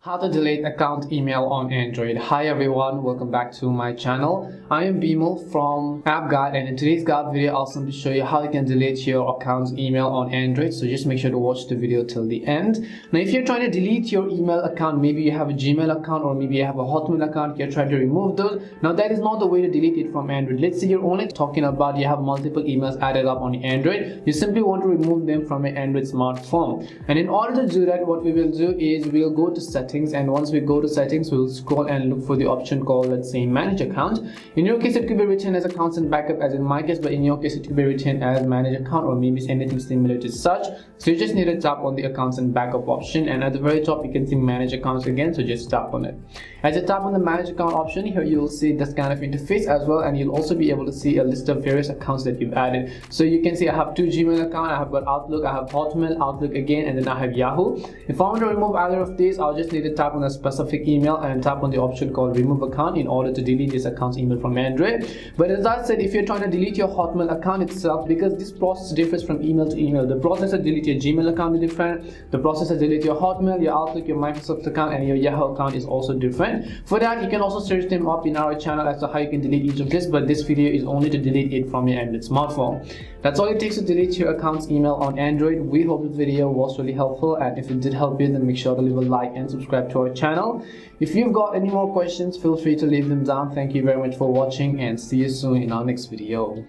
How to delete account email on Android. Hi everyone, welcome back to my channel. I am Bimal from App Guide, and in today's guide video I'll simply show you how you can delete your account's email on Android. So just make sure to watch the video till the end. Now if you're trying to delete your email account, maybe you have a Gmail account or maybe you have a Hotmail account, you're trying to remove those. Now that is not the way to delete it from Android. Let's say you're only talking about you have multiple emails added up on your Android. You simply want to remove them from your Android smartphone. And in order to do that, what we will do is we'll go to settings, and once we go to settings we'll scroll and look for the option called, let's say, manage account. In your case it could be written as accounts and backup as in my case, but in your case it could be written as manage account or maybe anything similar to such. So you just need to tap on the accounts and backup option, and at the very top you can see manage accounts again, so just tap on it. As you tap on the manage account option, here you'll see this kind of interface as well, and you'll also be able to see a list of various accounts that you've added. So you can see I have two Gmail accounts, I have got Outlook, I have Hotmail, Outlook again, and then I have Yahoo. If I want to remove either of these, I'll just need to tap on a specific email and tap on the option called remove account in order to delete this account's email from Android. But as I said, if you're trying to delete your Hotmail account itself, because this process differs from email to email, the process to delete your Gmail account is different, the process to delete your Hotmail, your Outlook, your Microsoft account, and your Yahoo account is also different. For that, you can also search them up in our channel as to how you can delete each of this, but this video is only to delete it from your Android smartphone. That's all it takes to delete your account's email on Android. We hope the video was really helpful, and if it did help you, then make sure to leave a like and subscribe to our channel. If you've got any more questions, feel free to leave them down. Thank you very much for watching, and see you soon in our next video.